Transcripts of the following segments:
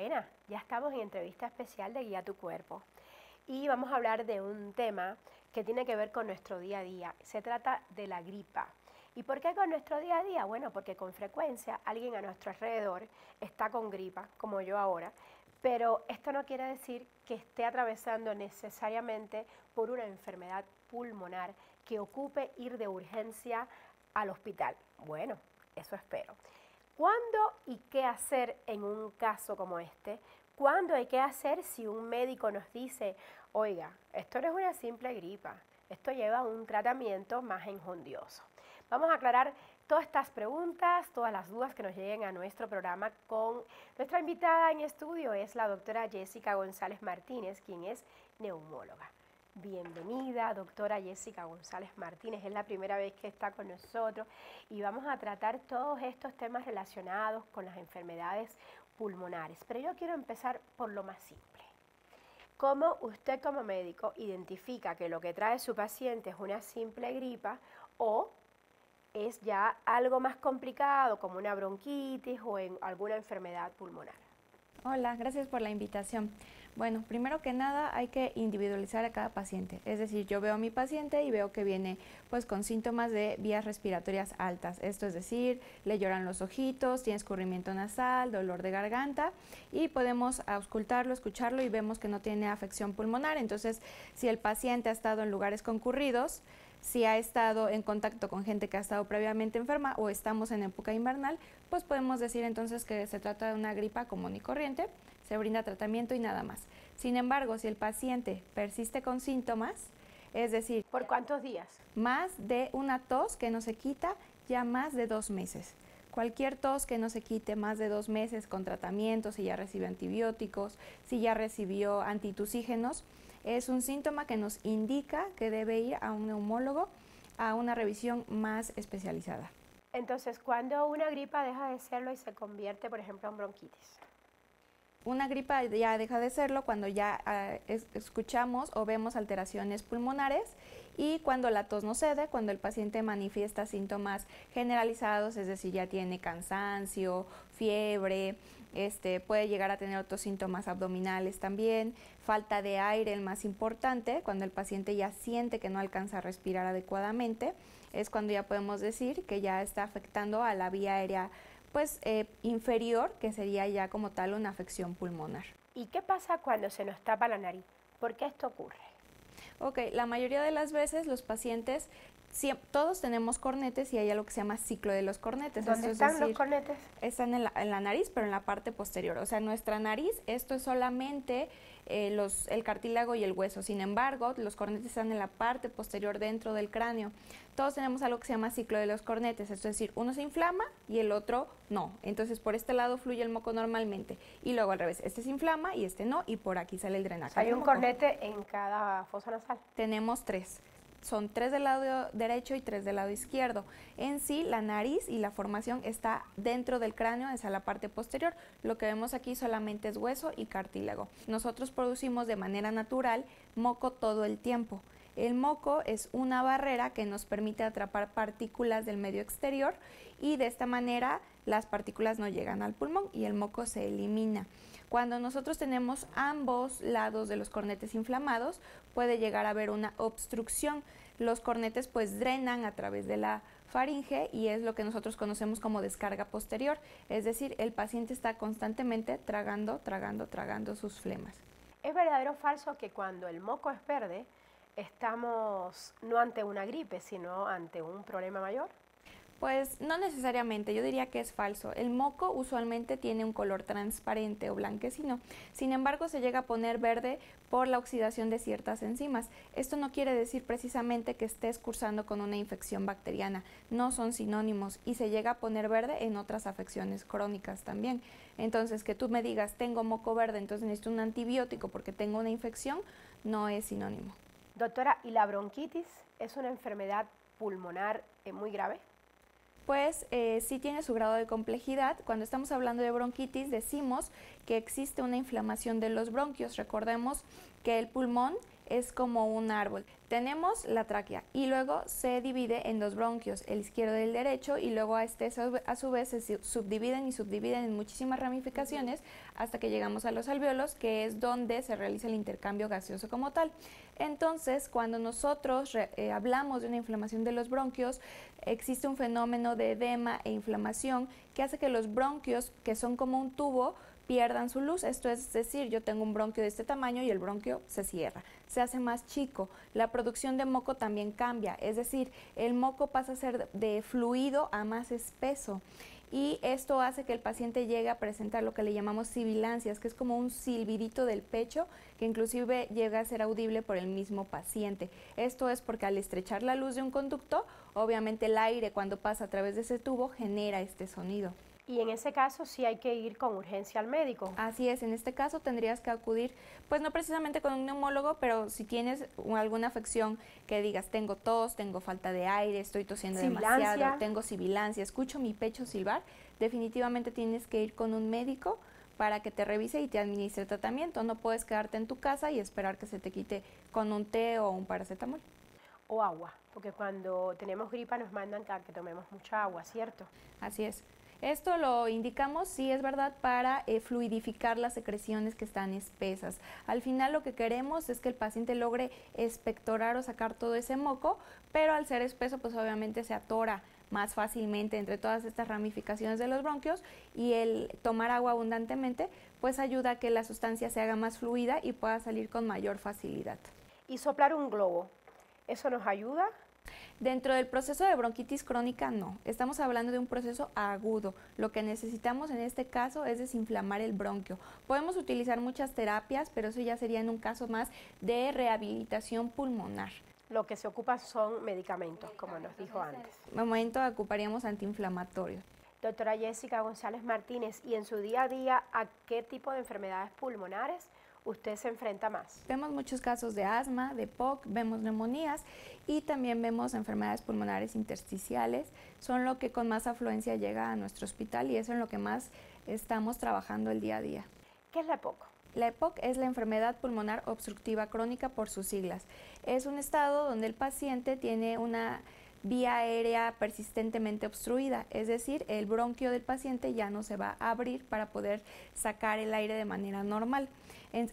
Buenas, ya estamos en entrevista especial de Guía tu Cuerpo y vamos a hablar de un tema que tiene que ver con nuestro día a día. Se trata de la gripa. ¿Y por qué con nuestro día a día? Bueno, porque con frecuencia alguien a nuestro alrededor está con gripa, como yo ahora, pero esto no quiere decir que esté atravesando necesariamente por una enfermedad pulmonar que ocupe ir de urgencia al hospital. Bueno, eso espero. ¿Cuándo y qué hacer en un caso como este? ¿Cuándo hay que hacer si un médico nos dice, oiga, esto no es una simple gripa, esto lleva un tratamiento más enjundioso? Vamos a aclarar todas estas preguntas, todas las dudas que nos lleguen a nuestro programa con nuestra invitada en estudio, es la doctora Jessica González Martínez, quien es neumóloga. Bienvenida, doctora Jessica González Martínez, es la primera vez que está con nosotros y vamos a tratar todos estos temas relacionados con las enfermedades pulmonares. Pero yo quiero empezar por lo más simple. ¿Cómo usted como médico identifica que lo que trae su paciente es una simple gripa o es ya algo más complicado como una bronquitis o alguna enfermedad pulmonar? Hola, gracias por la invitación. Bueno, primero que nada hay que individualizar a cada paciente, es decir, yo veo a mi paciente y veo que viene pues con síntomas de vías respiratorias altas, esto es decir, le lloran los ojitos, tiene escurrimiento nasal, dolor de garganta y podemos auscultarlo, escucharlo y vemos que no tiene afección pulmonar. Entonces, si el paciente ha estado en lugares concurridos, si ha estado en contacto con gente que ha estado previamente enferma o estamos en época invernal, pues podemos decir entonces que se trata de una gripa común y corriente, se brinda tratamiento y nada más. Sin embargo, si el paciente persiste con síntomas, es decir, ¿por cuántos días? Más de una tos que no se quita ya más de 2 meses. Cualquier tos que no se quite más de 2 meses con tratamiento, si ya recibió antibióticos, si ya recibió antitusígenos, es un síntoma que nos indica que debe ir a un neumólogo a una revisión más especializada. Entonces, ¿cuándo una gripa deja de serlo y se convierte, por ejemplo, en bronquitis? Una gripa ya deja de serlo cuando ya escuchamos o vemos alteraciones pulmonares y cuando la tos no cede, cuando el paciente manifiesta síntomas generalizados, es decir, ya tiene cansancio, fiebre, puede llegar a tener otros síntomas abdominales también, falta de aire, el más importante, cuando el paciente ya siente que no alcanza a respirar adecuadamente, es cuando ya podemos decir que ya está afectando a la vía aérea inferior, que sería ya como tal una afección pulmonar. ¿Y qué pasa cuando se nos tapa la nariz? ¿Por qué esto ocurre? Ok, la mayoría de las veces los pacientes, todos tenemos cornetes y hay algo que se llama ciclo de los cornetes. ¿Dónde están los cornetes? Están en la nariz, pero en la parte posterior. O sea, nuestra nariz, esto es solamente el cartílago y el hueso. Sin embargo, los cornetes están en la parte posterior dentro del cráneo. Todos tenemos algo que se llama ciclo de los cornetes, es decir, uno se inflama y el otro no. Entonces, por este lado fluye el moco normalmente y luego al revés, este se inflama y este no y por aquí sale el drenaje. O sea, hay un cornete en cada fosa nasal. Tenemos 3. Son 3 del lado derecho y 3 del lado izquierdo. En sí, la nariz y la formación está dentro del cráneo, es a la parte posterior. Lo que vemos aquí solamente es hueso y cartílago. Nosotros producimos de manera natural moco todo el tiempo. El moco es una barrera que nos permite atrapar partículas del medio exterior y de esta manera las partículas no llegan al pulmón y el moco se elimina. Cuando nosotros tenemos ambos lados de los cornetes inflamados, puede llegar a haber una obstrucción. Los cornetes pues drenan a través de la faringe y es lo que nosotros conocemos como descarga posterior, es decir, el paciente está constantemente tragando sus flemas. ¿Es verdadero o falso que cuando el moco es verde, estamos no ante una gripe, sino ante un problema mayor? Pues no necesariamente, yo diría que es falso. El moco usualmente tiene un color transparente o blanquecino, sin embargo se llega a poner verde por la oxidación de ciertas enzimas. Esto no quiere decir precisamente que estés cursando con una infección bacteriana, no son sinónimos y se llega a poner verde en otras afecciones crónicas también. Entonces, que tú me digas tengo moco verde, entonces necesito un antibiótico porque tengo una infección, no es sinónimo. Doctora, ¿y la bronquitis es una enfermedad pulmonar muy grave? Pues sí tiene su grado de complejidad. Cuando estamos hablando de bronquitis decimos que existe una inflamación de los bronquios. Recordemos que el pulmón es como un árbol. Tenemos la tráquea y luego se divide en dos bronquios, el izquierdo y el derecho, y luego a su vez se subdividen y subdividen en muchísimas ramificaciones hasta que llegamos a los alvéolos, que es donde se realiza el intercambio gaseoso como tal. Entonces, cuando nosotros hablamos de una inflamación de los bronquios, existe un fenómeno de edema e inflamación que hace que los bronquios, que son como un tubo, pierdan su luz. Esto es decir, yo tengo un bronquio de este tamaño y el bronquio se cierra, se hace más chico. La producción de moco también cambia, es decir, el moco pasa a ser de fluido a más espeso. Y esto hace que el paciente llegue a presentar lo que le llamamos sibilancias, que es como un silbidito del pecho, que inclusive llega a ser audible por el mismo paciente. Esto es porque al estrechar la luz de un conducto, obviamente el aire cuando pasa a través de ese tubo genera este sonido. Y en ese caso sí hay que ir con urgencia al médico. Así es, en este caso tendrías que acudir, pues no precisamente con un neumólogo, pero si tienes alguna afección que digas, tengo tos, tengo falta de aire, estoy tosiendo demasiado, tengo sibilancia, escucho mi pecho silbar, definitivamente tienes que ir con un médico para que te revise y te administre tratamiento. No puedes quedarte en tu casa y esperar que se te quite con un té o un paracetamol. O agua, porque cuando tenemos gripa nos mandan que tomemos mucha agua, ¿cierto? Así es. Esto lo indicamos, sí es verdad, para fluidificar las secreciones que están espesas. Al final lo que queremos es que el paciente logre expectorar o sacar todo ese moco, pero al ser espeso pues obviamente se atora más fácilmente entre todas estas ramificaciones de los bronquios, y el tomar agua abundantemente pues ayuda a que la sustancia se haga más fluida y pueda salir con mayor facilidad. ¿Y soplar un globo, eso nos ayuda? Dentro del proceso de bronquitis crónica, no. Estamos hablando de un proceso agudo. Lo que necesitamos en este caso es desinflamar el bronquio. Podemos utilizar muchas terapias, pero eso ya sería en un caso más de rehabilitación pulmonar. Lo que se ocupa son medicamentos, como nos dijo antes. De momento ocuparíamos antiinflamatorios. Doctora Jessica González Martínez, ¿y en su día a día a qué tipo de enfermedades pulmonares usted se enfrenta más? Vemos muchos casos de asma, de POC, vemos neumonías y también vemos enfermedades pulmonares intersticiales. Son lo que con más afluencia llega a nuestro hospital y eso es en lo que más estamos trabajando el día a día. ¿Qué es la EPOC? La EPOC es la enfermedad pulmonar obstructiva crónica por sus siglas. Es un estado donde el paciente tiene una vía aérea persistentemente obstruida, es decir, el bronquio del paciente ya no se va a abrir para poder sacar el aire de manera normal.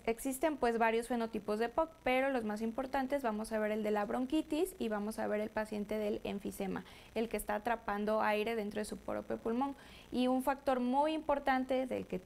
Existen pues varios fenotipos de EPOC, pero los más importantes vamos a ver el de la bronquitis y vamos a ver el paciente del enfisema, el que está atrapando aire dentro de su propio pulmón. Y un factor muy importante del que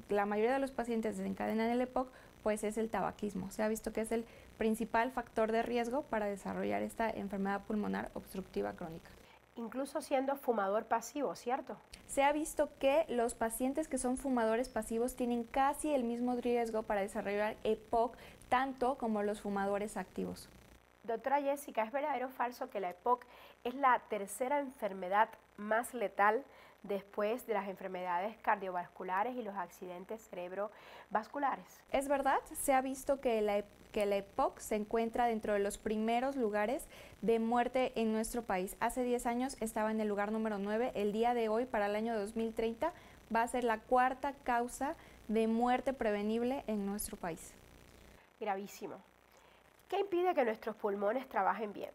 la mayoría de los pacientes desencadenan el EPOC, pues es el tabaquismo. Se ha visto que es el principal factor de riesgo para desarrollar esta enfermedad pulmonar obstructiva crónica. Incluso siendo fumador pasivo, ¿cierto? Se ha visto que los pacientes que son fumadores pasivos tienen casi el mismo riesgo para desarrollar EPOC, tanto como los fumadores activos. Doctora Jessica, ¿es verdadero o falso que la EPOC es la tercera enfermedad más letal después de las enfermedades cardiovasculares y los accidentes cerebrovasculares? Es verdad, se ha visto que la EPOC se encuentra dentro de los primeros lugares de muerte en nuestro país. Hace 10 años estaba en el lugar número 9, el día de hoy, para el año 2030, va a ser la cuarta causa de muerte prevenible en nuestro país. Gravísimo. ¿Qué impide que nuestros pulmones trabajen bien?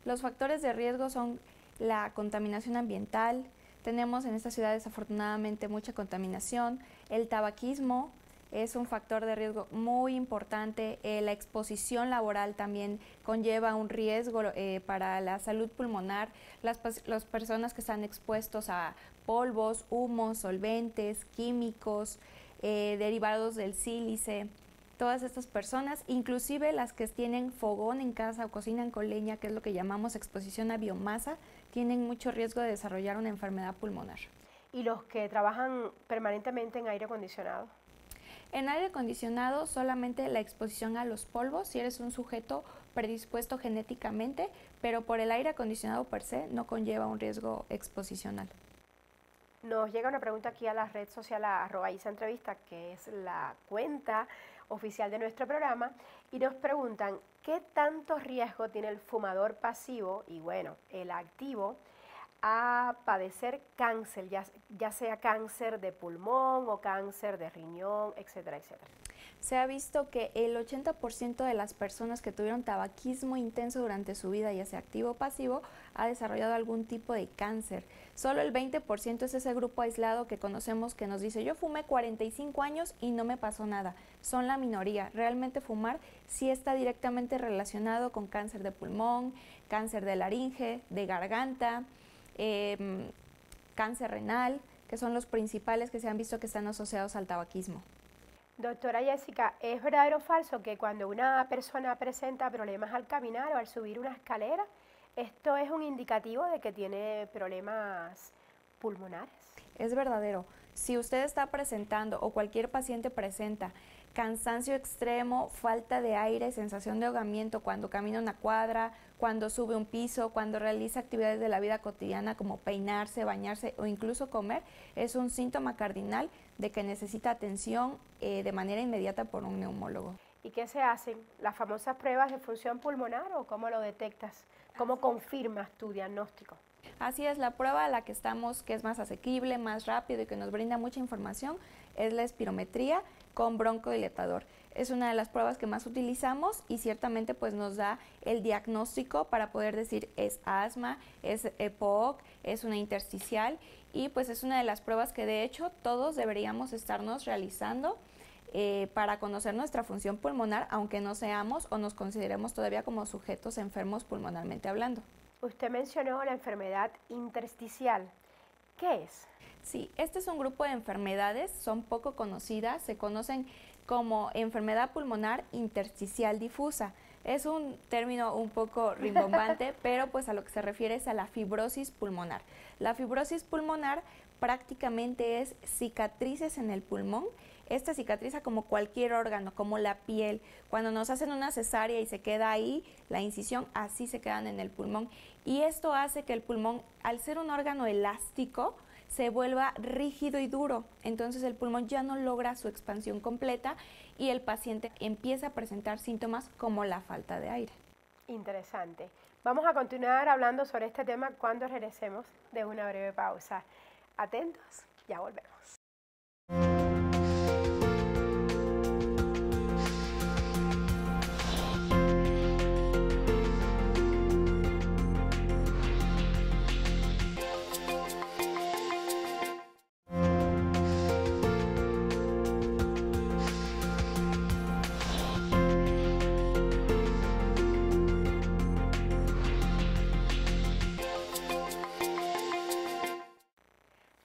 Los factores de riesgo son la contaminación ambiental. Tenemos en esta ciudad desafortunadamente mucha contaminación. El tabaquismo es un factor de riesgo muy importante. La exposición laboral también conlleva un riesgo para la salud pulmonar. Las personas que están expuestos a polvos, humos, solventes, químicos, derivados del sílice. Todas estas personas, inclusive las que tienen fogón en casa o cocinan con leña, que es lo que llamamos exposición a biomasa, tienen mucho riesgo de desarrollar una enfermedad pulmonar. ¿Y los que trabajan permanentemente en aire acondicionado? En aire acondicionado solamente la exposición a los polvos, si eres un sujeto predispuesto genéticamente, pero por el aire acondicionado per se no conlleva un riesgo exposicional. Nos llega una pregunta aquí a la red social @isaentrevista, que es la cuenta oficial de nuestro programa, y nos preguntan ¿qué tanto riesgo tiene el fumador pasivo y bueno, el activo a padecer cáncer, ya sea cáncer de pulmón o cáncer de riñón, etcétera, etcétera. Se ha visto que el 80% de las personas que tuvieron tabaquismo intenso durante su vida, ya sea activo o pasivo, ha desarrollado algún tipo de cáncer. Solo el 20% es ese grupo aislado que conocemos que nos dice, yo fumé 45 años y no me pasó nada. Son la minoría. Realmente fumar sí está directamente relacionado con cáncer de pulmón, cáncer de laringe, de garganta, cáncer renal, que son los principales que se han visto que están asociados al tabaquismo. Doctora Jessica, ¿es verdadero o falso que cuando una persona presenta problemas al caminar o al subir una escalera, esto es un indicativo de que tiene problemas pulmonares? Es verdadero. Si usted está presentando o cualquier paciente presenta cansancio extremo, falta de aire, sensación de ahogamiento cuando camina una cuadra, cuando sube un piso, cuando realiza actividades de la vida cotidiana como peinarse, bañarse o incluso comer, es un síntoma cardinal de que necesita atención de manera inmediata por un neumólogo. ¿Y qué se hacen? ¿Las famosas pruebas de función pulmonar o cómo lo detectas? ¿Cómo confirmas tu diagnóstico? Así es, la prueba a la que estamos, que es más asequible, más rápido y que nos brinda mucha información, es la espirometría con broncodilatador. Es una de las pruebas que más utilizamos y ciertamente pues nos da el diagnóstico para poder decir es asma, es EPOC, es una intersticial y pues es una de las pruebas que de hecho todos deberíamos estarnos realizando para conocer nuestra función pulmonar, aunque no seamos o nos consideremos todavía como sujetos enfermos pulmonalmente hablando. Usted mencionó la enfermedad intersticial. ¿Qué es? Sí, este es un grupo de enfermedades, son poco conocidas, se conocen como enfermedad pulmonar intersticial difusa. Es un término un poco rimbombante, pero pues a lo que se refiere es a la fibrosis pulmonar. La fibrosis pulmonar prácticamente es cicatrices en el pulmón. Esta cicatriza como cualquier órgano, como la piel. Cuando nos hacen una cesárea y se queda ahí la incisión, así se quedan en el pulmón. Y esto hace que el pulmón, al ser un órgano elástico, se vuelva rígido y duro. Entonces el pulmón ya no logra su expansión completa y el paciente empieza a presentar síntomas como la falta de aire. Interesante. Vamos a continuar hablando sobre este tema cuando regresemos de una breve pausa. Atentos, ya volvemos.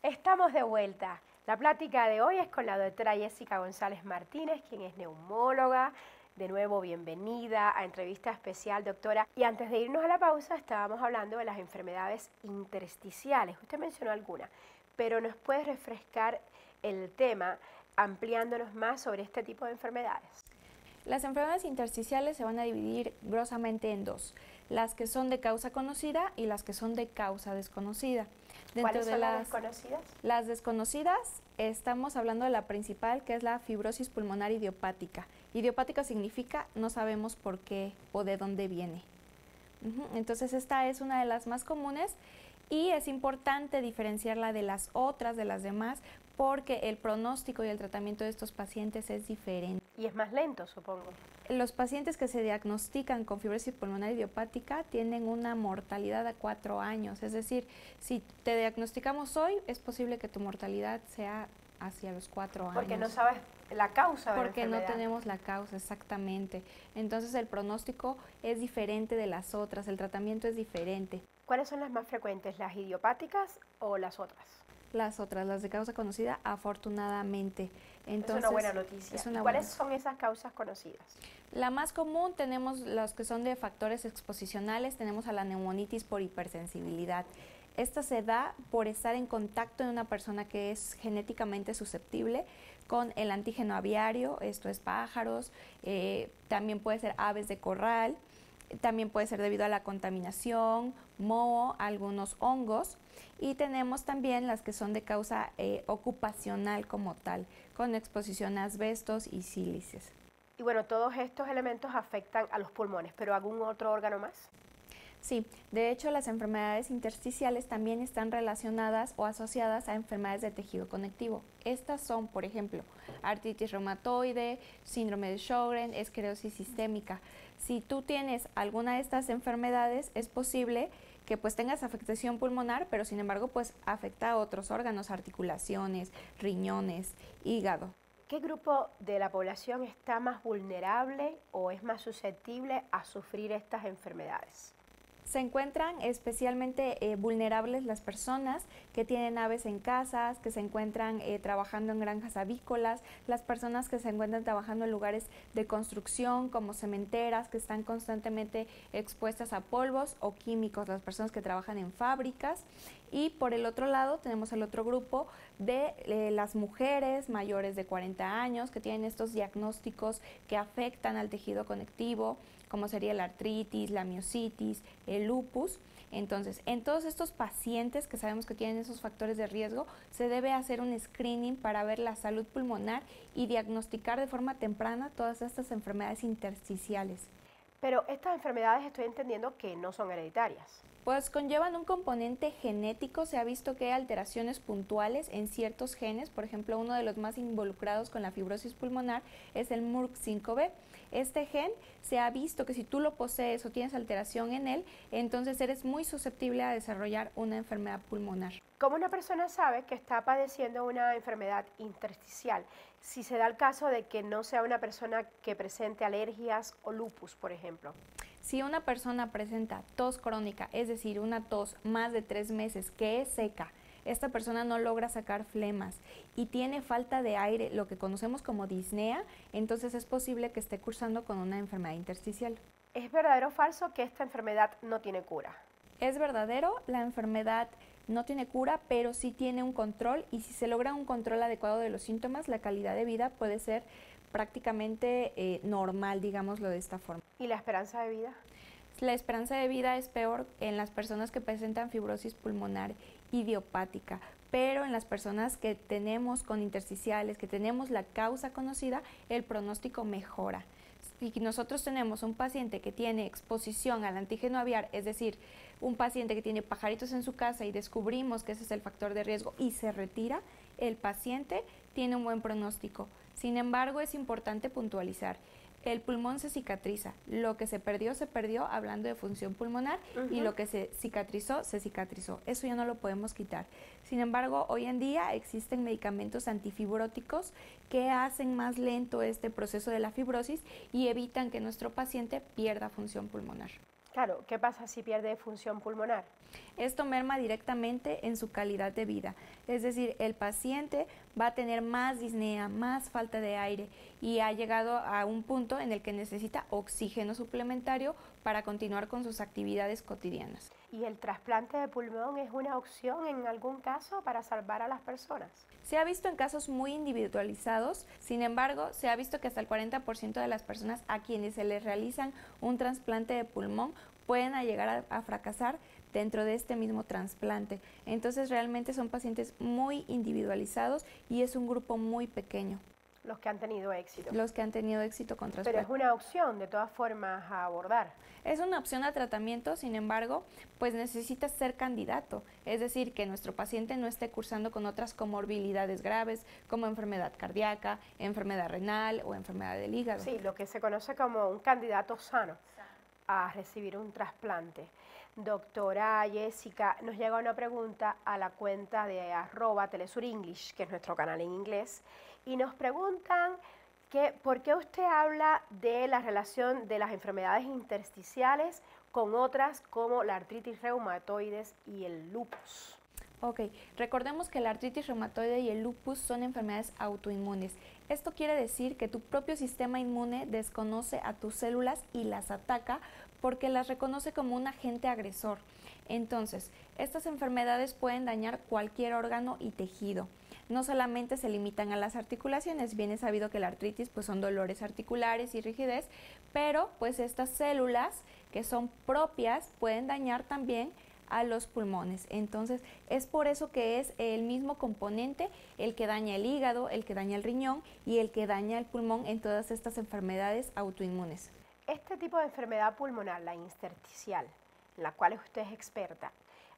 Estamos de vuelta. La plática de hoy es con la doctora Jessica González Martínez, quien es neumóloga. De nuevo, bienvenida a Entrevista Especial, doctora. Y antes de irnos a la pausa, estábamos hablando de las enfermedades intersticiales. Usted mencionó algunas, pero ¿nos puede refrescar el tema ampliándonos más sobre este tipo de enfermedades? Las enfermedades intersticiales se van a dividir grosamente en dos, las que son de causa conocida y las que son de causa desconocida. ¿Cuáles son las desconocidas? Las desconocidas, estamos hablando de la principal, que es la fibrosis pulmonar idiopática. Idiopática significa no sabemos por qué o de dónde viene. Entonces esta es una de las más comunes y es importante diferenciarla de las otras, de las demás, porque el pronóstico y el tratamiento de estos pacientes es diferente. Y es más lento, supongo. Los pacientes que se diagnostican con fibrosis pulmonar idiopática tienen una mortalidad a 4 años, es decir, si te diagnosticamos hoy, es posible que tu mortalidad sea hacia los 4 años. Porque no sabes la causa de la Porque enfermedad. no tenemos la causa, exactamente. Entonces el pronóstico es diferente de las otras, el tratamiento es diferente. ¿Cuáles son las más frecuentes, las idiopáticas o las otras? Las otras, las de causa conocida, afortunadamente. Entonces, es una buena noticia. ¿Cuáles son esas causas conocidas? La más común tenemos los que son de factores exposicionales, tenemos a la neumonitis por hipersensibilidad. Esta se da por estar en contacto de una persona que es genéticamente susceptible con el antígeno aviario, esto es pájaros, también puede ser aves de corral, también puede ser debido a la contaminación, moho, algunos hongos. Y tenemos también las que son de causa ocupacional como tal, con exposición a asbestos y sílices. Y bueno, todos estos elementos afectan a los pulmones, pero ¿algún otro órgano más? Sí, de hecho las enfermedades intersticiales también están relacionadas o asociadas a enfermedades de tejido conectivo. Estas son, por ejemplo, artritis reumatoide, síndrome de Sjögren, esclerosis sistémica. Si tú tienes alguna de estas enfermedades, es posible que pues tengas afectación pulmonar, pero sin embargo pues afecta a otros órganos, articulaciones, riñones, hígado. ¿Qué grupo de la población está más vulnerable o es más susceptible a sufrir estas enfermedades? Se encuentran especialmente vulnerables las personas que tienen aves en casas, que se encuentran trabajando en granjas avícolas, las personas que se encuentran trabajando en lugares de construcción como cementeras, que están constantemente expuestas a polvos o químicos, las personas que trabajan en fábricas. Y por el otro lado tenemos el otro grupo de las mujeres mayores de 40 años que tienen estos diagnósticos que afectan al tejido conectivo, como sería la artritis, la miositis, el lupus. Entonces, en todos estos pacientes que sabemos que tienen esos factores de riesgo, se debe hacer un screening para ver la salud pulmonar y diagnosticar de forma temprana todas estas enfermedades intersticiales. Pero estas enfermedades estoy entendiendo que no son hereditarias. Pues conllevan un componente genético. Se ha visto que hay alteraciones puntuales en ciertos genes. Por ejemplo, uno de los más involucrados con la fibrosis pulmonar es el MURC5B. Este gen se ha visto que si tú lo posees o tienes alteración en él, entonces eres muy susceptible a desarrollar una enfermedad pulmonar. ¿Cómo una persona sabe que está padeciendo una enfermedad intersticial? Si se da el caso de que no sea una persona que presente alergias o lupus, por ejemplo. Si una persona presenta tos crónica, es decir, una tos más de 3 meses que es seca, esta persona no logra sacar flemas y tiene falta de aire, lo que conocemos como disnea, entonces es posible que esté cursando con una enfermedad intersticial. ¿Es verdadero o falso que esta enfermedad no tiene cura? Es verdadero, la enfermedad no tiene cura, pero sí tiene un control, y si se logra un control adecuado de los síntomas, la calidad de vida puede ser prácticamente normal, digámoslo de esta forma. ¿Y la esperanza de vida? La esperanza de vida es peor en las personas que presentan fibrosis pulmonar idiopática, pero en las personas que tenemos con intersticiales, que tenemos la causa conocida, el pronóstico mejora. Si nosotros tenemos un paciente que tiene exposición al antígeno aviar, es decir, un paciente que tiene pajaritos en su casa y descubrimos que ese es el factor de riesgo y se retira, el paciente tiene un buen pronóstico. Sin embargo, es importante puntualizar. El pulmón se cicatriza, lo que se perdió, hablando de función pulmonar, y lo que se cicatrizó. Eso ya no lo podemos quitar. Sin embargo, hoy en día existen medicamentos antifibróticos que hacen más lento este proceso de la fibrosis y evitan que nuestro paciente pierda función pulmonar. Claro, ¿qué pasa si pierde función pulmonar? Esto merma directamente en su calidad de vida, es decir, el paciente va a tener más disnea, más falta de aire y ha llegado a un punto en el que necesita oxígeno suplementario para continuar con sus actividades cotidianas. ¿Y el trasplante de pulmón es una opción en algún caso para salvar a las personas? Se ha visto en casos muy individualizados, sin embargo, se ha visto que hasta el 40% de las personas a quienes se les realizan un trasplante de pulmón pueden llegar a fracasar dentro de este mismo trasplante. Entonces realmente son pacientes muy individualizados y es un grupo muy pequeño. Los que han tenido éxito. Los que han tenido éxito con trasplante. Pero es una opción de todas formas a abordar. Es una opción a tratamiento, sin embargo, pues necesita ser candidato, es decir, que nuestro paciente no esté cursando con otras comorbilidades graves como enfermedad cardíaca, enfermedad renal o enfermedad del hígado. Sí, lo que se conoce como un candidato sano a recibir un trasplante. Doctora Jessica, nos llega una pregunta a la cuenta de @telesurenglish, que es nuestro canal en inglés, y nos preguntan que ¿por qué usted habla de la relación de las enfermedades intersticiales con otras como la artritis reumatoides y el lupus? Ok, recordemos que la artritis reumatoide y el lupus son enfermedades autoinmunes. Esto quiere decir que tu propio sistema inmune desconoce a tus células y las ataca porque las reconoce como un agente agresor. Entonces, estas enfermedades pueden dañar cualquier órgano y tejido. No solamente se limitan a las articulaciones, bien es sabido que la artritis pues son dolores articulares y rigidez, pero pues estas células que son propias pueden dañar también a los pulmones. Entonces es por eso que es el mismo componente el que daña el hígado, el que daña el riñón y el que daña el pulmón en todas estas enfermedades autoinmunes. Este tipo de enfermedad pulmonar, la intersticial, en la cual usted es experta,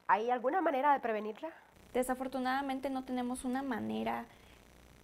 ¿hay alguna manera de prevenirla? Desafortunadamente no tenemos una manera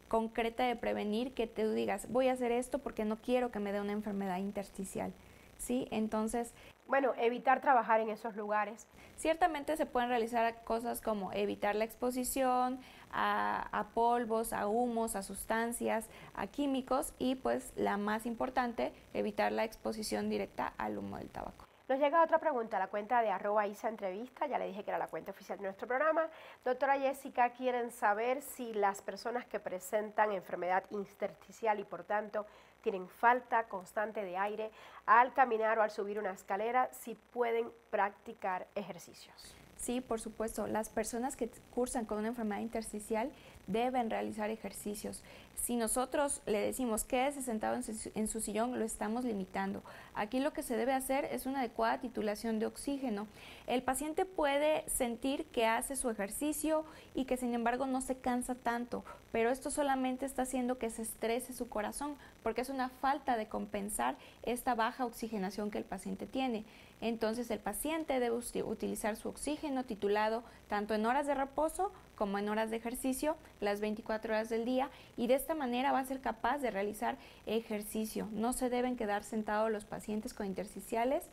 concreta de prevenir que tú digas, voy a hacer esto porque no quiero que me dé una enfermedad intersticial, ¿sí? Entonces, bueno, evitar trabajar en esos lugares. Ciertamente se pueden realizar cosas como evitar la exposición a polvos, a humos, a sustancias, a químicos y pues la más importante, evitar la exposición directa al humo del tabaco. Nos llega otra pregunta a la cuenta de @ISAEntrevista, ya le dije que era la cuenta oficial de nuestro programa. Doctora Jessica, quieren saber si las personas que presentan enfermedad intersticial y por tanto tienen falta constante de aire al caminar o al subir una escalera, si pueden practicar ejercicios. Sí, por supuesto, las personas que cursan con una enfermedad intersticial deben realizar ejercicios. Si nosotros le decimos quédese sentado en su sillón, lo estamos limitando. Aquí lo que se debe hacer es una adecuada titulación de oxígeno. El paciente puede sentir que hace su ejercicio y que sin embargo no se cansa tanto, pero esto solamente está haciendo que se estrese su corazón, porque es una falta de compensar esta baja oxigenación que el paciente tiene. Entonces el paciente debe utilizar su oxígeno titulado tanto en horas de reposo como en horas de ejercicio, las 24 horas del día, y de esta manera va a ser capaz de realizar ejercicio. No se deben quedar sentados los pacientes con intersticiales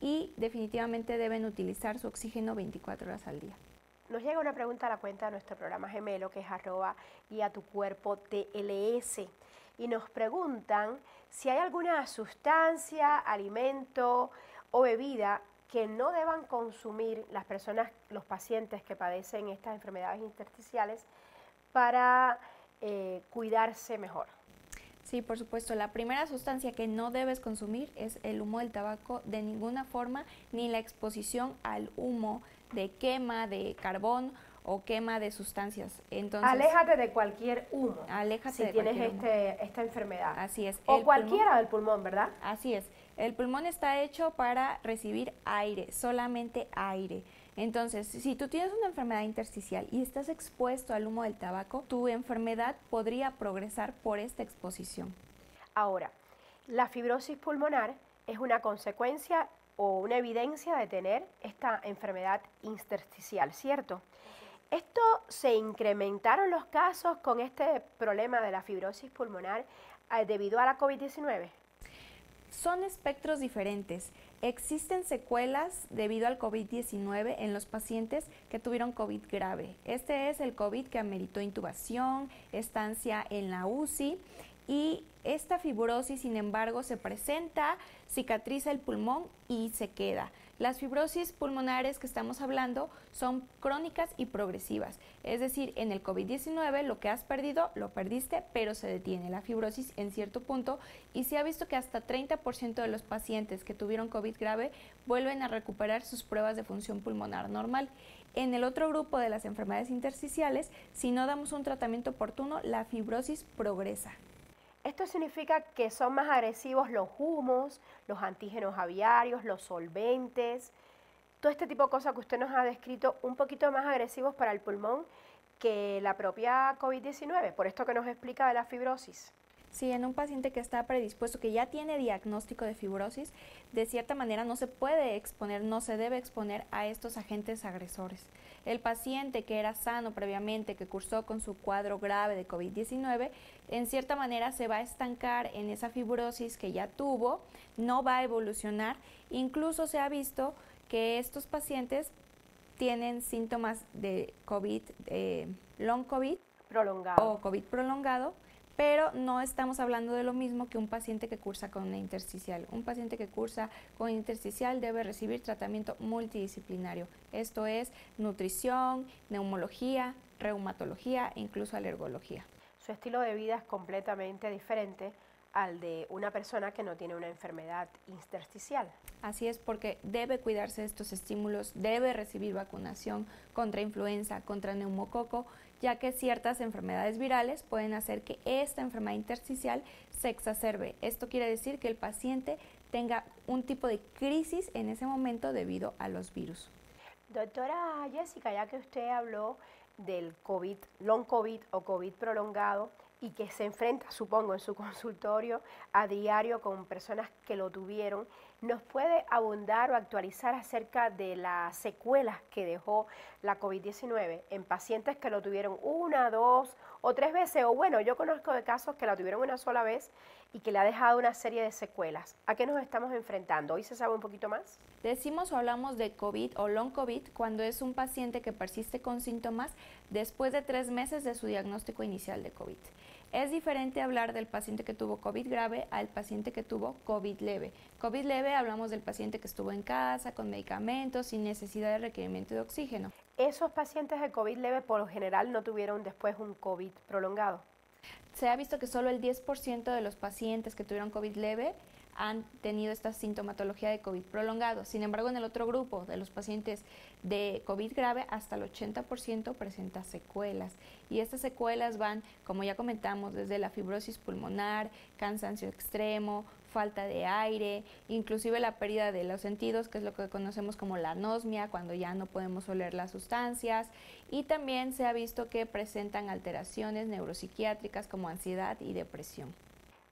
y definitivamente deben utilizar su oxígeno 24 horas al día. Nos llega una pregunta a la cuenta de nuestro programa gemelo, que es @YaTuCuerpo_TLS, y nos preguntan si hay alguna sustancia, alimento o bebida que no deban consumir las personas, los pacientes que padecen estas enfermedades intersticiales para cuidarse mejor. Sí, por supuesto. La primera sustancia que no debes consumir es el humo del tabaco de ninguna forma, ni la exposición al humo de quema de carbón o quema de sustancias. Entonces, aléjate de cualquier humo. Aléjate si de tienes cualquier esta enfermedad. Así es. O cualquiera del pulmón, ¿verdad? Así es. El pulmón está hecho para recibir aire, solamente aire. Entonces, si tú tienes una enfermedad intersticial y estás expuesto al humo del tabaco, tu enfermedad podría progresar por esta exposición. Ahora, la fibrosis pulmonar es una consecuencia o una evidencia de tener esta enfermedad intersticial, ¿cierto? ¿Esto se incrementaron los casos con este problema de la fibrosis pulmonar debido a la COVID-19? Son espectros diferentes. Existen secuelas debido al COVID-19 en los pacientes que tuvieron COVID grave. Este es el COVID que ameritó intubación, estancia en la UCI, y esta fibrosis, sin embargo, se presenta, cicatriza el pulmón y se queda. Las fibrosis pulmonares que estamos hablando son crónicas y progresivas, es decir, en el COVID-19 lo que has perdido, lo perdiste, pero se detiene la fibrosis en cierto punto, y se ha visto que hasta 30% de los pacientes que tuvieron COVID grave vuelven a recuperar sus pruebas de función pulmonar normal. En el otro grupo de las enfermedades intersticiales, si no damos un tratamiento oportuno, la fibrosis progresa. Esto significa que son más agresivos los humos, los antígenos aviarios, los solventes, todo este tipo de cosas que usted nos ha descrito, un poquito más agresivos para el pulmón que la propia COVID-19, por esto que nos explica de la fibrosis. Sí, en un paciente que está predispuesto, que ya tiene diagnóstico de fibrosis, de cierta manera no se puede exponer, no se debe exponer a estos agentes agresores. El paciente que era sano previamente, que cursó con su cuadro grave de COVID-19, en cierta manera se va a estancar en esa fibrosis que ya tuvo, no va a evolucionar. Incluso se ha visto que estos pacientes tienen síntomas de COVID, long COVID prolongado. o COVID prolongado, pero no estamos hablando de lo mismo que un paciente que cursa con una intersticial. Un paciente que cursa con intersticial debe recibir tratamiento multidisciplinario. Esto es nutrición, neumología, reumatología e incluso alergología. Su estilo de vida es completamente diferente al de una persona que no tiene una enfermedad intersticial. Así es, porque debe cuidarse de estos estímulos, debe recibir vacunación contra influenza, contra neumococo, ya que ciertas enfermedades virales pueden hacer que esta enfermedad intersticial se exacerbe. Esto quiere decir que el paciente tenga un tipo de crisis en ese momento debido a los virus. Doctora Jessica, ya que usted habló del COVID, long COVID o COVID prolongado, y que se enfrenta, supongo, en su consultorio a diario con personas que lo tuvieron, ¿nos puede abundar o actualizar acerca de las secuelas que dejó la COVID-19 en pacientes que lo tuvieron una, dos o tres veces? O bueno, yo conozco de casos que la tuvieron una sola vez y que le ha dejado una serie de secuelas. ¿A qué nos estamos enfrentando? ¿Hoy se sabe un poquito más? Decimos o hablamos de COVID o long COVID cuando es un paciente que persiste con síntomas después de 3 meses de su diagnóstico inicial de COVID. Es diferente hablar del paciente que tuvo COVID grave al paciente que tuvo COVID leve. COVID leve hablamos del paciente que estuvo en casa con medicamentos sin necesidad de requerimiento de oxígeno. Esos pacientes de COVID leve por lo general no tuvieron después un COVID prolongado. Se ha visto que solo el 10% de los pacientes que tuvieron COVID leve han tenido esta sintomatología de COVID prolongado. Sin embargo, en el otro grupo de los pacientes de COVID grave, hasta el 80% presenta secuelas. Y estas secuelas van, como ya comentamos, desde la fibrosis pulmonar, cansancio extremo, falta de aire, inclusive la pérdida de los sentidos, que es lo que conocemos como la anosmia, cuando ya no podemos oler las sustancias. Y también se ha visto que presentan alteraciones neuropsiquiátricas como ansiedad y depresión.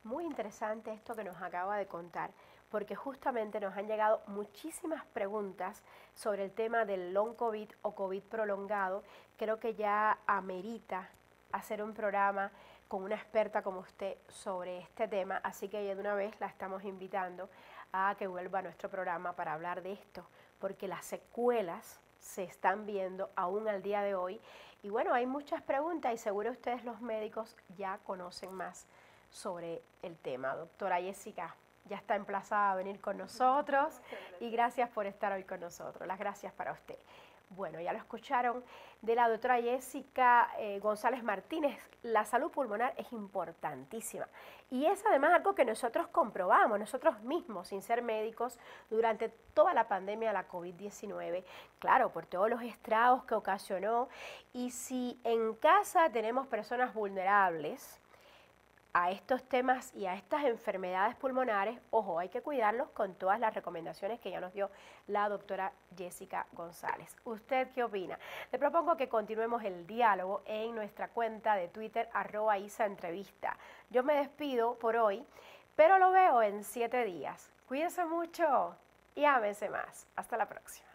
Muy interesante esto que nos acaba de contar, porque justamente nos han llegado muchísimas preguntas sobre el tema del long COVID o COVID prolongado. Creo que ya amerita hacer un programa con una experta como usted sobre este tema, así que ya de una vez la estamos invitando a que vuelva a nuestro programa para hablar de esto, porque las secuelas se están viendo aún al día de hoy. Y bueno, hay muchas preguntas y seguro ustedes los médicos ya conocen más sobre el tema. Doctora Jessica, ya está emplazada a venir con nosotros y gracias por estar hoy con nosotros. Las gracias para usted. Bueno, ya lo escucharon de la doctora Jessica González Martínez. La salud pulmonar es importantísima y es además algo que nosotros comprobamos, nosotros mismos, sin ser médicos, durante toda la pandemia de la COVID-19. Claro, por todos los estragos que ocasionó, y si en casa tenemos personas vulnerables a estos temas y a estas enfermedades pulmonares, ojo, hay que cuidarlos con todas las recomendaciones que ya nos dio la doctora Jessica González. ¿Usted qué opina? Le propongo que continuemos el diálogo en nuestra cuenta de Twitter, @ISAEntrevista. Yo me despido por hoy, pero lo veo en 7 días. Cuídense mucho y ámense más. Hasta la próxima.